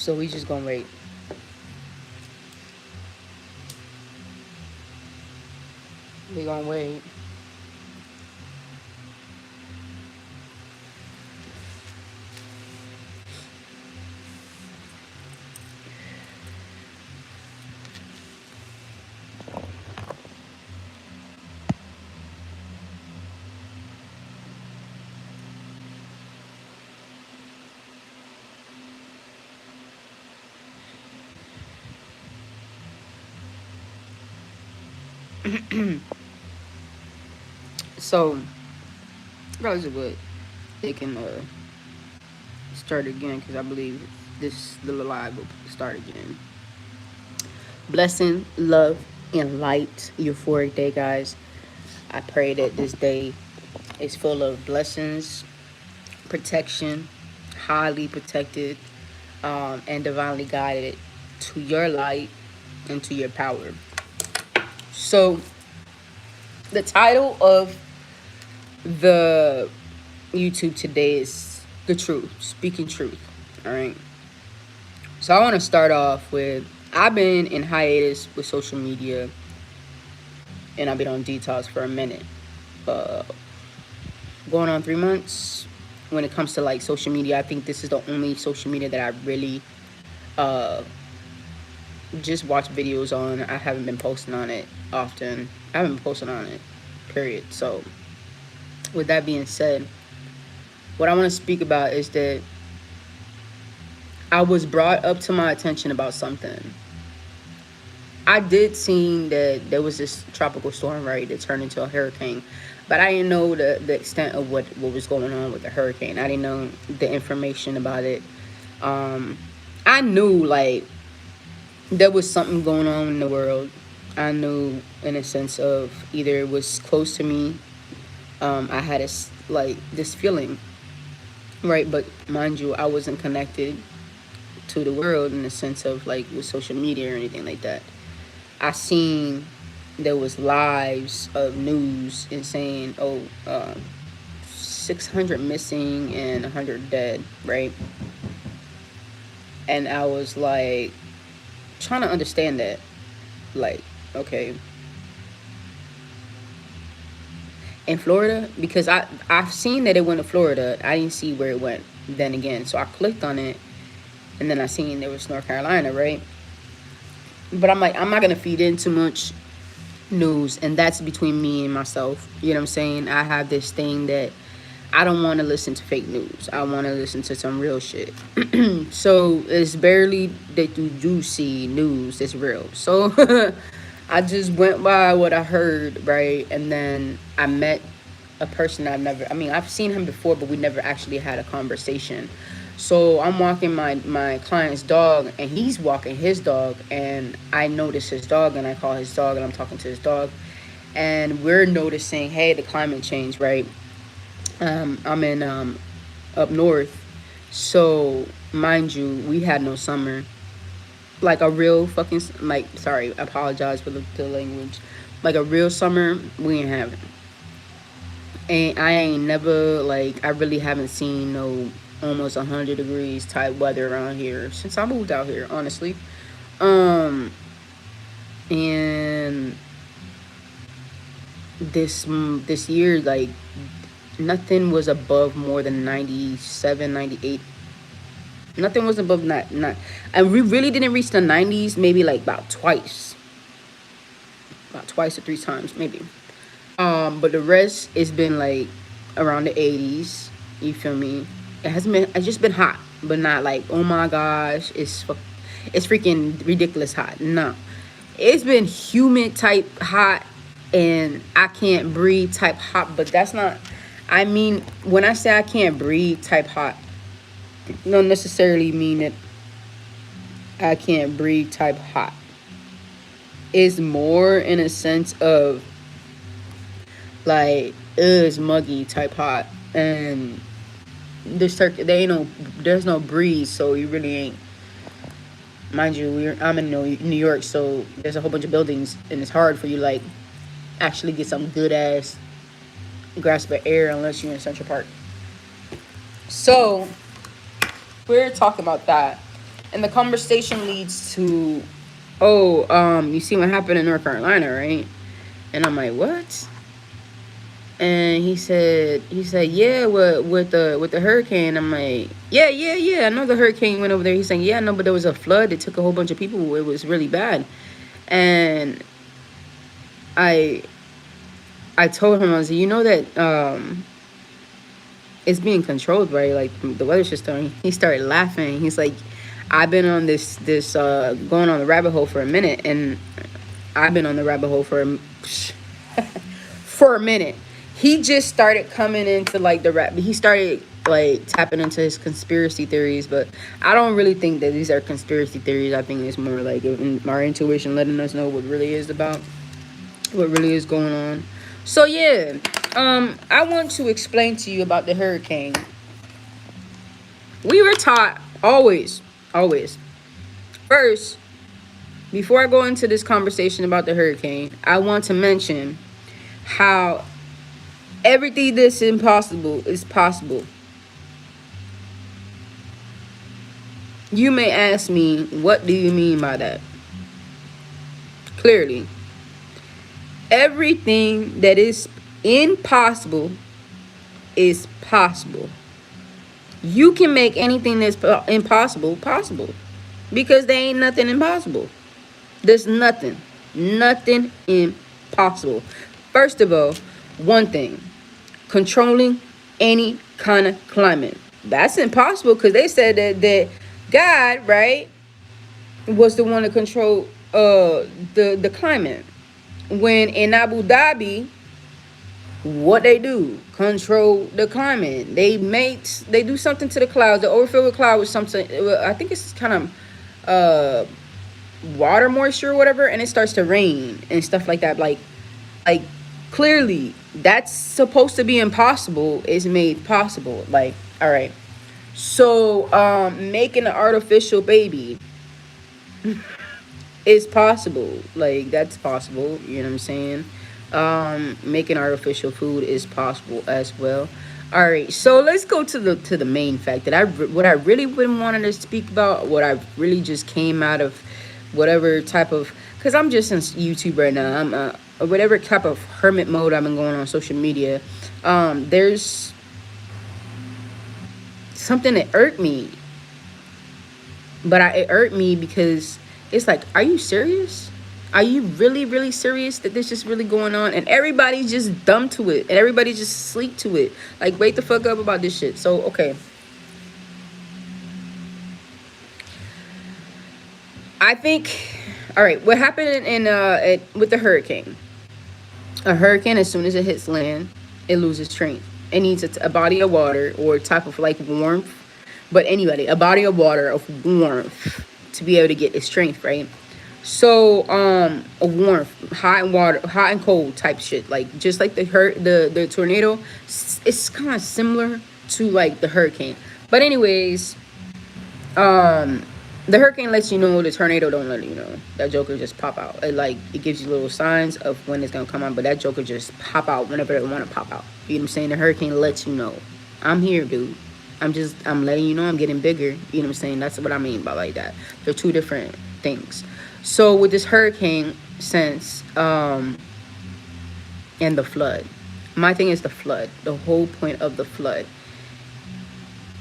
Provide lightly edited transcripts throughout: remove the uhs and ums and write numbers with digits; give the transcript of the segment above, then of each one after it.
So we just gonna wait. We gonna wait. So, regardless of what, they can start again because I believe this little live will start again. Blessing, love, and light. Euphoric day, guys. I pray that this day is full of blessings, protection, highly protected, and divinely guided to your light and to your power. So, the title of the YouTube today is The Truth, Speaking Truth. All right. So, I want to start off with I've been in hiatus with social media and I've been on detox for a minute. Uh, Going on 3 months. When it comes to like social media, I think this is the only social media that I really uh, just watch videos on. I haven't been posting on it often. I haven't been posting on it, period. So, with that being said, what I want to speak about is that I was brought up to my attention about something. I did see that there was this tropical storm, right, that turned into a hurricane. But I didn't know the extent of what was going on with the hurricane. I didn't know the information about it. Um, I knew, like, there was something going on in the world. I knew in a sense of either it was close to me. I had this feeling, right? But mind you, I wasn't connected to the world in the sense of like with social media or anything like that. I seen there was lives of news and saying, oh, 600 missing and 100 dead, right? And I was like trying to understand that, like, okay, in Florida, because I've seen that it went to Florida. I didn't see where it went then again, so I clicked on it, and then I seen there was North Carolina, right? But I'm like, I'm not gonna feed in too much news, and that's between me and myself. You know what I'm saying? I have this thing that I don't want to listen to fake news. I want to listen to some real shit. So it's barely that you do see news that's real. So I just went by what I heard, right? And then I met a person I've seen him before, but we never actually had a conversation. So I'm walking my client's dog, and he's walking his dog, and I notice his dog, and I call his dog, and I'm talking to his dog, and we're noticing, hey, the climate change, right? I'm in up north, so mind you, we had no summer, like a real fucking like. Sorry, I apologize for the language. Like a real summer, we ain't having. And I ain't never like I really haven't seen no almost 100 degrees type weather around here since I moved out here, honestly. Um, and this year, like nothing was above more than 97, 98. Nothing was above not, and we really didn't reach the 90s. Maybe like about twice or three times, maybe. But the rest it's been like around the 80s. You feel me? It's just been hot, but not like, oh my gosh, it's freaking ridiculous hot. No, it's been humid type hot, and I can't breathe type hot. But that's not. I mean, when I say I can't breathe type hot, don't necessarily mean that I can't breathe type hot. It's more in a sense of like, it's muggy type hot, and this turkey, there's no breeze, so you really ain't. Mind you, I'm in New York, so there's a whole bunch of buildings, and it's hard for you like actually get some good ass grasp of air unless you're in Central Park. So we're talking about that. And the conversation leads to, oh, you see what happened in North Carolina, right? And I'm like, what? And he said, yeah, with the hurricane. I'm like, yeah. I know the hurricane went over there. He's saying, yeah, I know, but there was a flood. It took a whole bunch of people. It was really bad. And I I told him, I was like, you know that it's being controlled, right? Like the weather system. He started laughing. He's like, I've been on this going on the rabbit hole for a minute, and I've been on the rabbit hole for for a minute. He just started coming into like the rap. He started like tapping into his conspiracy theories, but I don't really think that these are conspiracy theories. I think it's more like our intuition letting us know what really is about, what really is going on. So yeah, I want to explain to you about the hurricane. We were taught always. First, before I go into this conversation about the hurricane, I want to mention how everything that's impossible is possible. You may ask me, what do you mean by that? Clearly, everything that is impossible is possible. You can make anything that's impossible possible, because there ain't nothing impossible. There's nothing impossible. First of all, one thing, controlling any kind of climate. That's impossible, because they said that God, right, was the one to control the climate. When in Abu Dhabi, what they do, control the climate. They do something to the clouds. They overfill the cloud with something. I think it's kind of water moisture or whatever, and it starts to rain and stuff like that. Like clearly that's supposed to be impossible is made possible. Like, all right. So making an artificial baby is possible. Like, that's possible, you know what I'm saying? Making artificial food is possible as well. All right, so let's go to the main fact that what I really been wanting to speak about, what I really just came out of whatever type of, because I'm just in YouTube right now. I'm whatever type of hermit mode I've been going on social media. There's something that irked me, but it irked me because it's like, are you serious? Are you really serious that this is really going on? And everybody's just dumb to it, and everybody just sleep to it. Like, wake the fuck up about this shit. So okay, I think, all right, what happened with the hurricane? A hurricane, as soon as it hits land, it loses strength. It needs a body of water or type of like warmth. But anybody, a body of water of warmth to be able to get its strength, right? So a warmth, hot and water, hot and cold type shit. Like, just like the tornado, it's kind of similar to like the hurricane. But anyways, the hurricane lets you know, the tornado don't let you know. That joker just pop out. It gives you little signs of when it's gonna come out, but that joker just pop out whenever they want to pop out. You know what I'm saying? The hurricane lets you know, I'm here, dude. I'm letting you know I'm getting bigger. You know what I'm saying? That's what I mean by like that. They're two different things. So with this hurricane sense, and the flood, my thing is the flood. The whole point of the flood.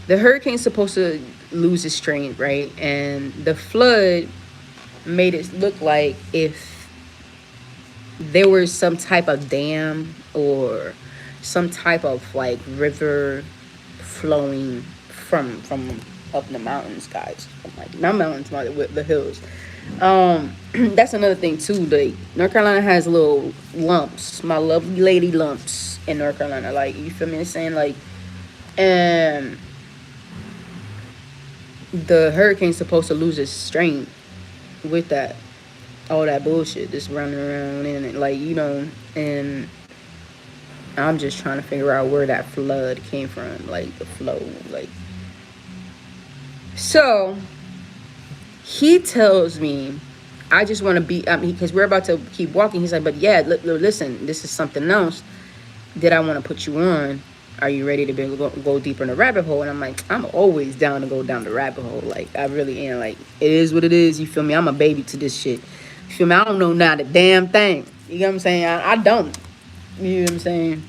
The hurricane's supposed to lose its strength, right? And the flood made it look like if there was some type of dam or some type of like river flowing from up in the mountains, guys. Like, not mountains, with the hills. That's another thing too. Like, North Carolina has little lumps, my lovely lady lumps in North Carolina. Like, you feel me? I'm saying, like, and the hurricane's supposed to lose its strength with that, all that bullshit that's running around in it, like, you know. And I'm just trying to figure out where that flood came from, like the flow, like. So he tells me, I just want to be, because we're about to keep walking. He's like, but yeah, listen, this is something else that I want to put you on. Are you ready to go deeper in the rabbit hole? And I'm like, I'm always down to go down the rabbit hole. Like, I really am. Like, it is what it is. You feel me? I'm a baby to this shit. You feel me? I don't know not a damn thing. You know what I'm saying? I don't. You know what I'm saying?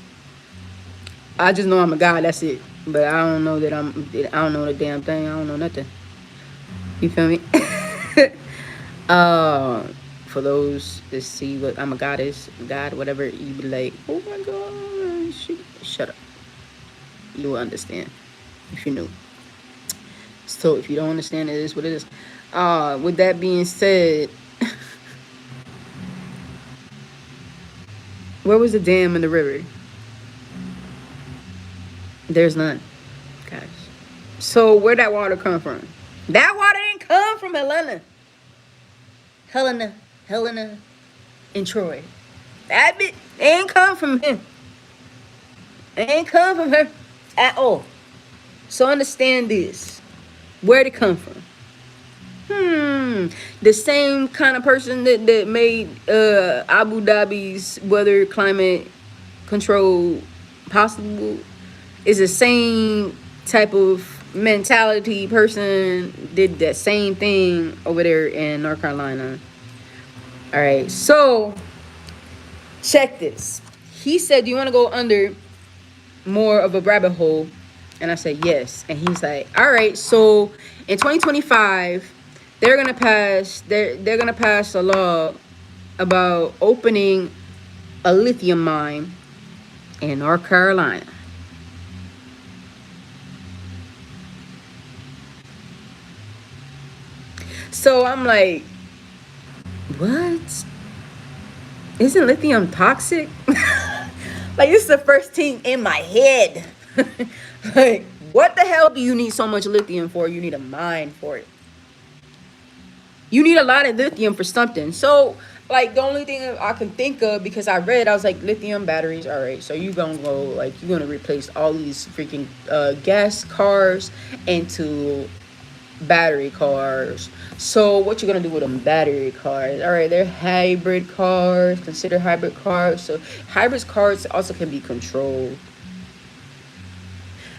I just know I'm a guy. That's it. But I don't know that I don't know the damn thing. I don't know nothing. You feel me? uh, for those that see what I'm a goddess, God, whatever, you be like, oh my God, shut up. You will understand if you knew. So if you don't understand, it is what it is. With that being said, where was the dam in the river? There's none, guys. So where'd that water come from? That water didn't come from Helena, and Troy. That bit ain't come from him. It ain't come from her at all. So understand this. Where'd it come from? The same kind of person that made Abu Dhabi's weather climate control possible is the same type of mentality person did that same thing over there in North Carolina. All right, so check this. He said, do you want to go under more of a rabbit hole? And I said yes. And he's like, all right, so in 2025 they're gonna pass a law about opening a lithium mine in North Carolina. So I'm like, what? Isn't lithium toxic? Like, this is the first thing in my head. Like, what the hell do you need so much lithium for? You need a mine for it. You need a lot of lithium for something. So, like, the only thing I can think of, because I was like, lithium batteries. All right, so you're gonna go, like, you're gonna replace all these freaking gas cars into battery cars. So what you gonna do with them battery cars? All right, they're hybrid cars. Consider hybrid cars. So hybrid cars also can be controlled.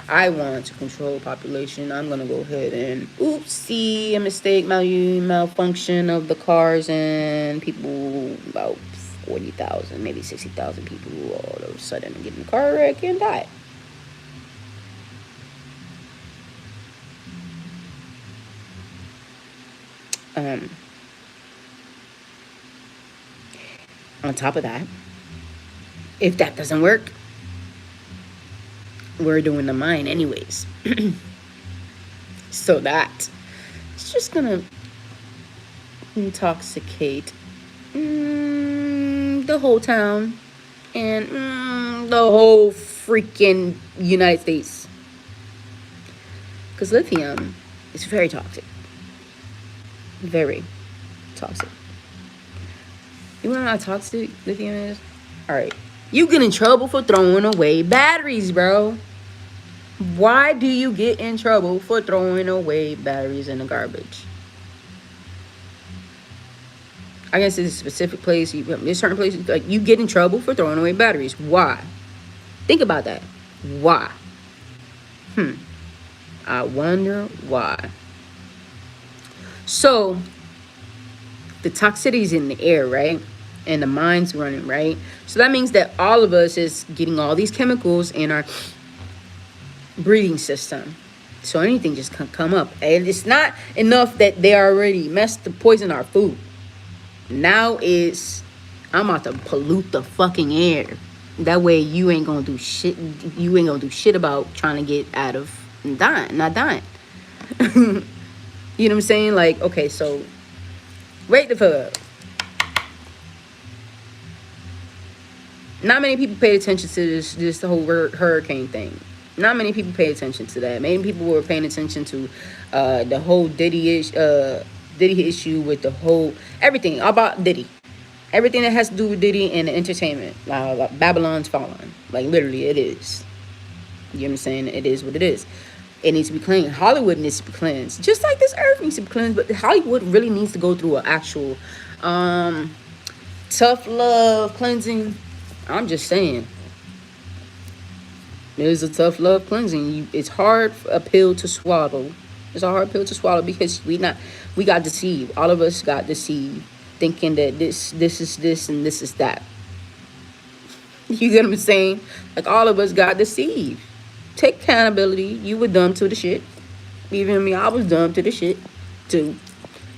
I want to control population. I'm gonna go ahead and oopsie, a mistake, malfunction of the cars, and people, about 40,000, maybe 60,000 people all of a sudden get in a car wreck and die. On top of that, if that doesn't work, we're doing the mine anyways. So that it's just gonna intoxicate the whole town and the whole freaking United States. Because lithium is very toxic. Very toxic. You wanna know how toxic lithium is? Alright. You get in trouble for throwing away batteries, bro. Why do you get in trouble for throwing away batteries in the garbage? I guess it's a specific place. There's certain places, like, you get in trouble for throwing away batteries. Why? Think about that. Why? I wonder why. So, the toxicity is in the air, right? And the mind's running, right? So that means that all of us is getting all these chemicals in our breathing system. So anything just can come up. And it's not enough that they already messed to poison our food. Now I'm about to pollute the fucking air. That way you ain't gonna do shit. You ain't gonna do shit about trying to get out of not dying. You know what I'm saying? Like, okay, so wait the fuck. Not many people paid attention to this whole hurricane thing. Not many people paid attention to that. Many people were paying attention to the whole Diddy issue with the whole everything about Diddy. Everything that has to do with Diddy and entertainment. Like Babylon's fallen. Like, literally, it is. You know what I'm saying? It is what it is. It needs to be cleansed. Hollywood needs to be cleansed. Just like this earth needs to be cleansed. But Hollywood really needs to go through an actual tough love cleansing. I'm just saying. It's a tough love cleansing. It's hard a pill to swallow. It's a hard pill to swallow because we got deceived. All of us got deceived, thinking that this is this and this is that. You get what I'm saying? Like all of us got deceived. Take accountability. You were dumb to the shit. Even me, I was dumb to the shit too.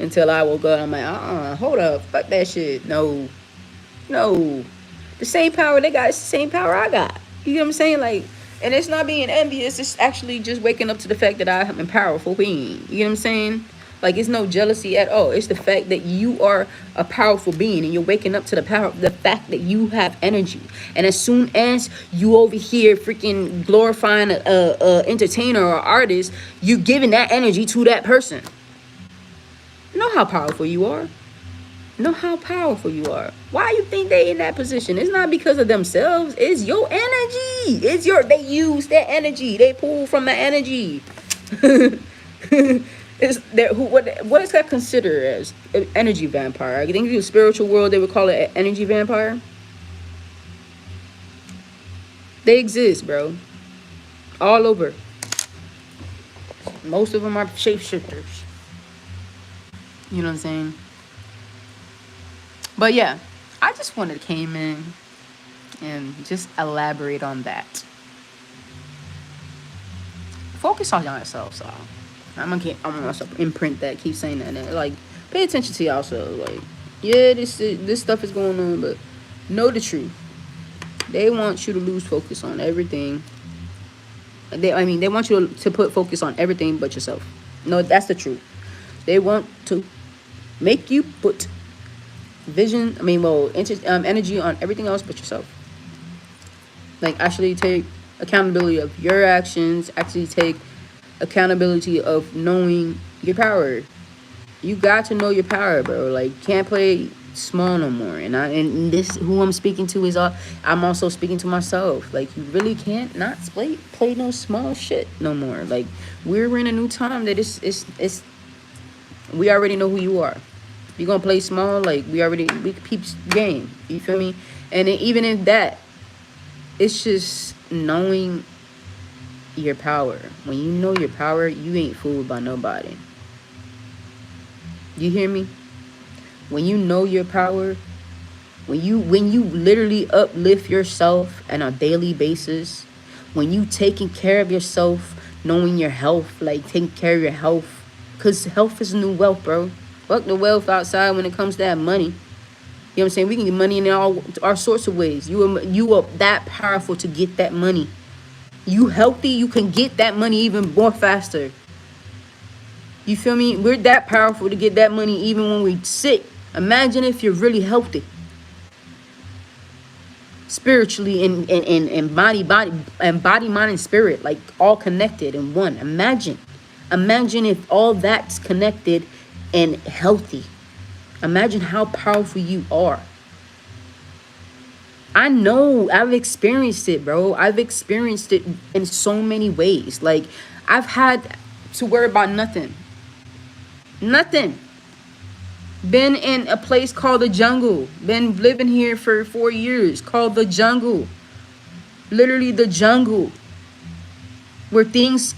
Until I woke up, I'm like, hold up, fuck that shit. No, no. The same power they got, it's the same power I got. You get what I'm saying? Like, and it's not being envious. It's actually just waking up to the fact that I am a powerful being. You get what I'm saying? Like, it's no jealousy at all. It's the fact that you are a powerful being, and you're waking up to the fact that you have energy. And as soon as you over here freaking glorifying a entertainer or artist, you're giving that energy to that person. Know how powerful you are. Know how powerful you are. Why you think they in that position? It's not because of themselves. It's your energy. They use that energy. They pull from the energy. Is there what is that considered as an energy vampire? I think in the spiritual world they would call it an energy vampire. They exist, bro. All over. Most of them are shapeshifters. You know what I'm saying? But yeah, I just wanted to came in and just elaborate on that. Focus on yourself, so I'm gonna imprint that, keep saying that, and like pay attention to yourself. Like, yeah, this stuff is going on, but know the truth. They want you to lose focus on everything. They want you to put focus on everything but yourself. No, that's the truth. They want to make you put energy on everything else but yourself. Like, actually take accountability of your actions. Actually take accountability of knowing your power. You got to know your power, bro. Like, can't play small no more. And this, who I'm speaking to is I'm also speaking to myself. Like, you really can't not play no small shit no more. Like, we're in a new time that it's we already know who you are. If you're gonna play small, like, we peep game. You feel me? And even in that, it's just knowing your power. When you know your power, you ain't fooled by nobody. You hear me? When you know your power, when you literally uplift yourself on a daily basis, when you taking care of yourself, knowing your health, like taking care of your health, because health is new wealth, bro. Fuck the wealth outside when it comes to that money. You know what I'm saying? We can get money in all sorts of ways. You are that powerful to get that money. You healthy, you can get that money even more faster. You feel me? We're that powerful to get that money even when we're sick. Imagine if you're really healthy. Spiritually and body, mind, and spirit, like all connected in one. Imagine if all that's connected and healthy. Imagine how powerful you are. I know, I've experienced it, bro. I've experienced it in so many ways. Like, I've had to worry about nothing. Been in a place called the jungle. Been living here for 4 years, called the jungle. Literally the jungle, where things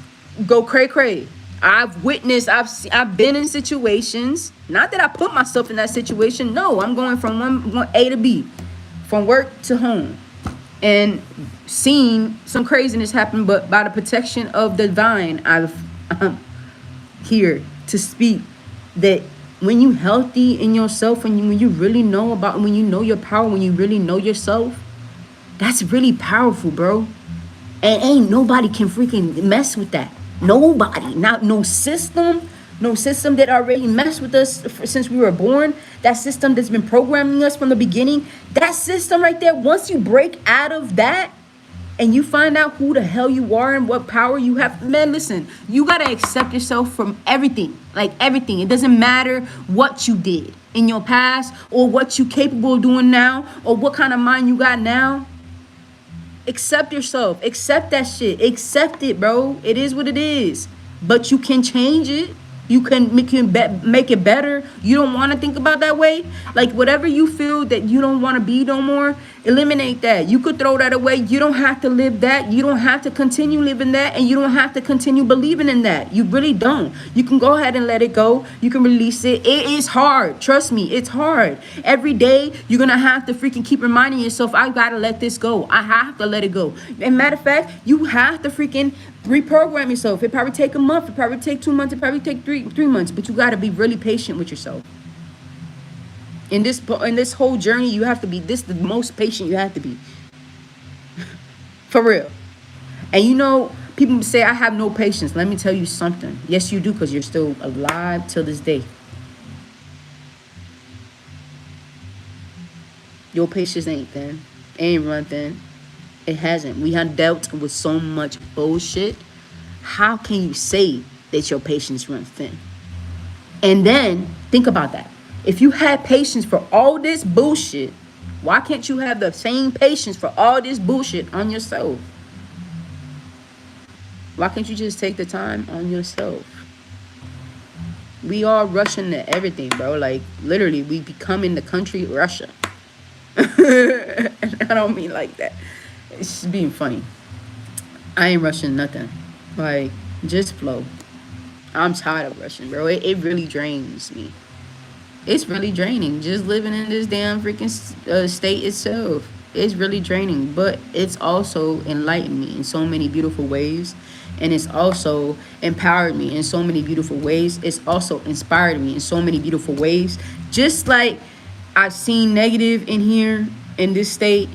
go cray. I've witnessed, I've been in situations. Not that I put myself in that situation. No, I'm going from one A to B, from work to home, and seen some craziness happen. But by the protection of the divine, I'm here to speak that when you healthy in yourself, when you really know when you know your power, when you really know yourself, that's really powerful, bro. And ain't nobody can freaking mess with that. Nobody. Not no system that already messed with us since we were born. That system that's been programming us from the beginning. That system right there, once you break out of that and you find out who the hell you are and what power you have, man, listen, you got to accept yourself from everything. Like, everything. It doesn't matter what you did in your past or what you capable of doing now or what kind of mind you got now. Accept yourself. Accept that shit. Accept it, bro. It is what it is. But you can change it. You can make it better. You don't want to think about that way. Like, whatever you feel that you don't want to be no more, Eliminate that. You could throw that away. You don't have to live that. You don't have to continue living that. And you don't have to continue believing in that. You really don't. You can go ahead and let it go. You can release it. It is hard. Trust me, it's hard. Every day, you're going to have to freaking keep reminding yourself, I got to let this go. I have to let it go. And matter of fact, you have to freaking reprogram yourself. It probably take a month. It probably take 2 months. It probably take three months. But you got to be really patient with yourself. In this whole journey, you have to be the most patient you have to be. For real. And you know, people say I have no patience. Let me tell you something. Yes, you do, because you're still alive till this day. Your patience ain't thin. It ain't run thin. It hasn't. We have dealt with so much bullshit. How can you say that your patience runs thin? And then think about that. If you had patience for all this bullshit, why can't you have the same patience for all this bullshit on yourself? Why can't you just take the time on yourself? We are rushing to everything, bro. Like, literally, we becoming the country Russia. And I don't mean like that. It's just being funny. I ain't rushing nothing. Like, just flow. I'm tired of rushing, bro. It really drains me. It's really draining just living in this damn freaking state itself. It's really draining, but it's also enlightened me in so many beautiful ways, and it's also empowered me in so many beautiful ways. It's also inspired me in so many beautiful ways. Just like I've seen negative in here in this state,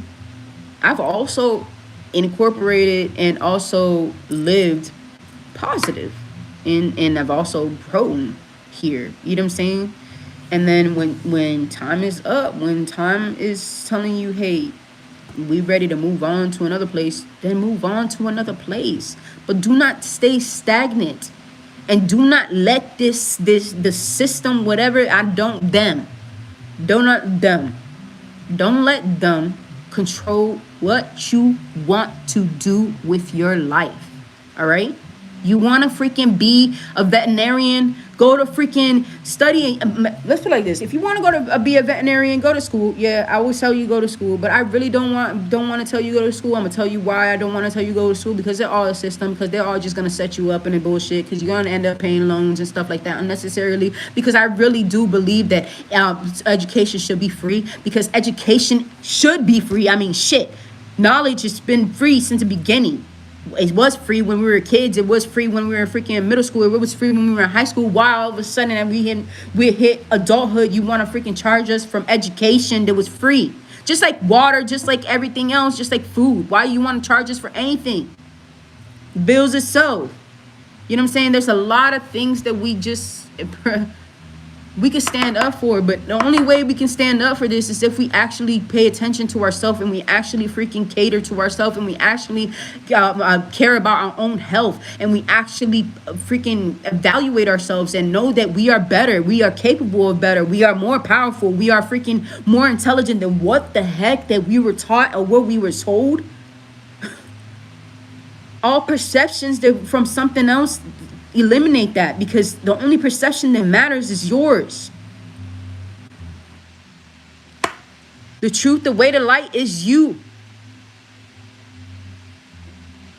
I've also incorporated and also lived positive, and I've also grown here. You know what I'm saying? And then when time is up, when time is telling you, hey, we ready to move on to another place, then move on to another place. But do not stay stagnant. And do not let the system, whatever, don't let them control what you want to do with your life. All right? You want to freaking be a veterinarian? Go to freaking study. Let's put it like this. If you want to go to be a veterinarian, go to school. Yeah, I always tell you go to school. But I really don't want to tell you go to school. I'm going to tell you why I don't want to tell you go to school. Because they're all a system. Because they're all just going to set you up in a bullshit. Because you're going to end up paying loans and stuff like that unnecessarily. Because I really do believe that education should be free. Because education should be free. I mean, shit. Knowledge has been free since the beginning. It was free when we were kids. It was free when we were freaking in middle school. It was free when we were in high school. Why all of a sudden we hit adulthood, you want to freaking charge us from education that was free? Just like water, just like everything else, just like food. Why you want to charge us for anything? Bills itself. You know what I'm saying? There's a lot of things that we can stand up for, but the only way we can stand up for this is if we actually pay attention to ourselves, and we actually freaking cater to ourselves, and we actually care about our own health, and we actually freaking evaluate ourselves and know that we are better, we are capable of better, we are more powerful, we are freaking more intelligent than what the heck that we were taught or what we were told. All perceptions that from something else, eliminate that, because the only perception that matters is yours. The truth, the way, the light is you.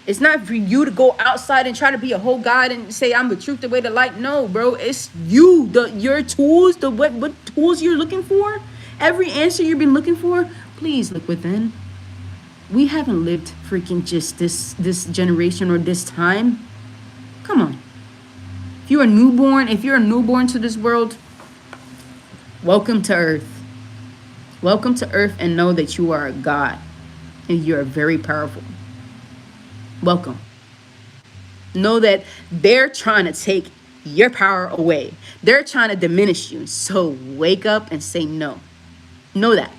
It's not for you to go outside and try to be a whole God and say I'm the truth, the way, the light. No, bro, it's you. Your tools, what tools you're looking for, every answer you've been looking for. Please look within. We haven't lived freaking just this generation or this time. Come on. If you're a newborn to this world, welcome to Earth. Welcome to Earth, and know that you are a God and you are very powerful. Welcome. Know that they're trying to take your power away. They're trying to diminish you. So wake up and say no. Know that.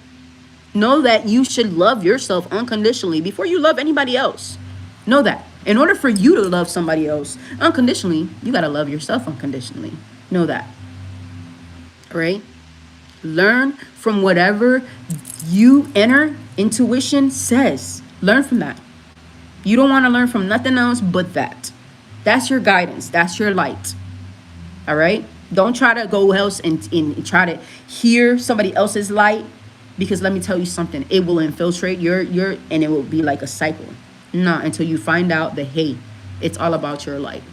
Know that you should love yourself unconditionally before you love anybody else. Know that. In order for you to love somebody else unconditionally, you got to love yourself unconditionally. Know that. All right? Learn from whatever you inner intuition says. Learn from that. You don't want to learn from nothing else but that. That's your guidance. That's your light. All right? Don't try to go else and try to hear somebody else's light Because let me tell you something, it will infiltrate your and it will be like a cycle. Nah, until you find out that, hey, it's all about your life.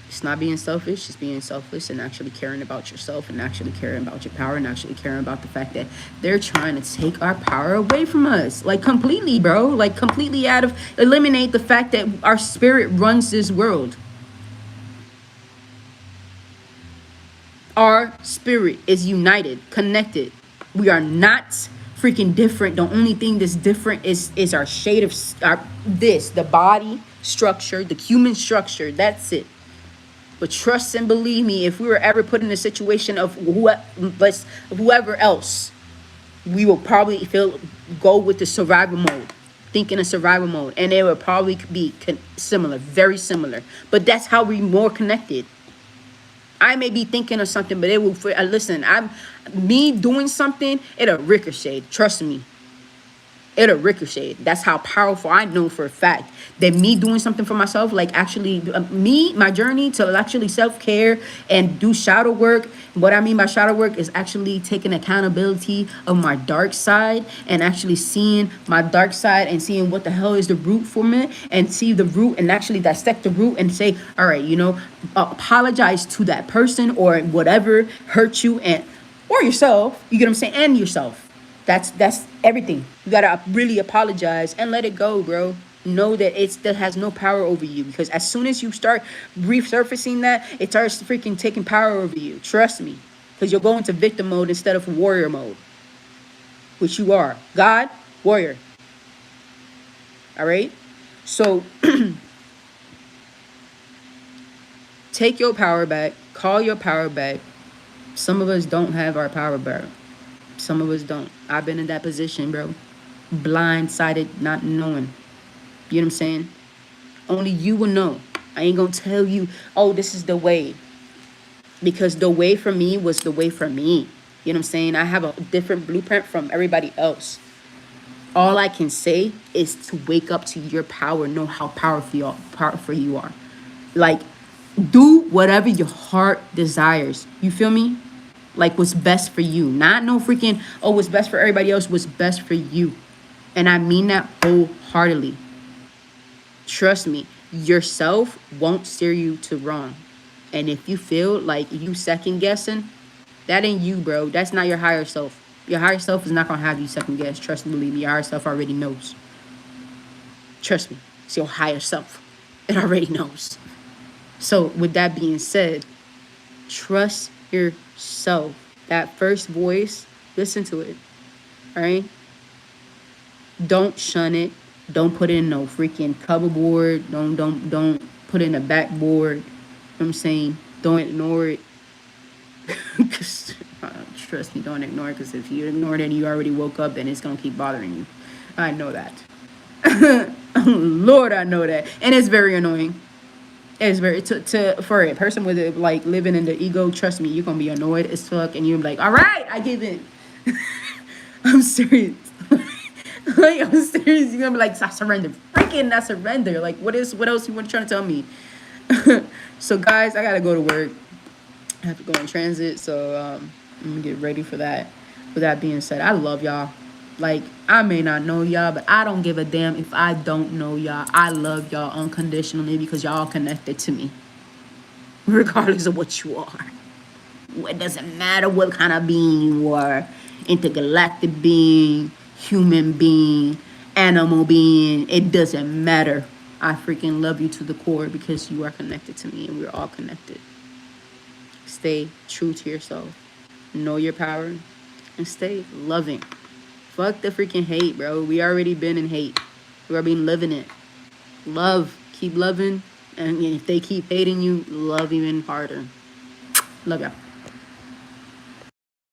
It's not being selfish, it's being selfless and actually caring about yourself and actually caring about your power and actually caring about the fact that they're trying to take our power away from us. Like completely, bro. Like completely out of eliminate the fact that our spirit runs this world. Our spirit is united, connected. We are not freaking different. The only thing that's different is our shade of our this, the body structure, the human structure. That's it. But trust and believe me, if we were ever put in a situation of whoever else, we will probably go with the survival mode, think in a survival mode, and it would probably be similar, very similar. But that's how we more connected. I may be thinking of something, but it will. Listen, me doing something. It'll ricochet. Trust me. It'll ricochet. That's how powerful. I know for a fact that me doing something for myself, like actually my journey to actually self-care and do shadow work. What I mean by shadow work is actually taking accountability of my dark side and actually seeing my dark side and seeing what the hell is the root from it, and see the root and actually dissect the root and say, all right, apologize to that person or whatever hurt you, and or yourself, you get what I'm saying, and yourself. That's everything. You gotta really apologize and let it go, bro. Know that that has no power over you, because as soon as you start resurfacing that, it starts freaking taking power over you. Trust me, because you'll go into victim mode instead of warrior mode, which you are. God, warrior. All right. So take your power back. Call your power back. Some of us don't have our power back. Some of us don't. I've been in that position, bro. Blindsided, not knowing. You know what I'm saying? Only you will know. I ain't gonna tell you, oh, this is the way. Because the way for me was the way for me. You know what I'm saying? I have a different blueprint from everybody else. All I can say is to wake up to your power. Know how powerful you are. Like, do whatever your heart desires. You feel me? Like what's best for you. Not no freaking, oh, what's best for everybody else. What's best for you. And I mean that wholeheartedly. Trust me, yourself won't steer you to wrong. And if you feel like you second guessing, that ain't you, bro. That's not your higher self. Your higher self is not going to have you second guess. Trust me, believe me. Your higher self already knows. Trust me. It's your higher self. It already knows. So with that being said, trust yourself. That first voice, listen to it. All right? Don't shun it. Don't put in no freaking cover board. Don't put in a backboard. You know what I'm saying? Don't ignore it. Trust me, don't ignore it, because if you ignore it and you already woke up, then it's gonna keep bothering you. I know that. Lord, I know that. And it's very annoying. It's very for a person with like living in the ego, trust me, you're gonna be annoyed as fuck, and you're like, all right, I give in. I'm serious. Like, I'm serious. You're gonna be like, I surrender. Freaking I surrender. Like, what else you want to try to tell me? So guys, I gotta go to work. I have to go in transit, so I'm gonna get ready for that. With that being said, I love y'all. Like, I may not know y'all, but I don't give a damn if I don't know y'all. I love y'all unconditionally because y'all connected to me, regardless of what you are. It doesn't matter what kind of being you are. Intergalactic being, human being, animal being. It doesn't matter. I freaking love you to the core because you are connected to me, and we're all connected. Stay true to yourself. Know your power. And stay loving. Fuck the freaking hate, bro. We already been in hate. We already been living it. Love. Keep loving. And if they keep hating you, love even harder. Love y'all.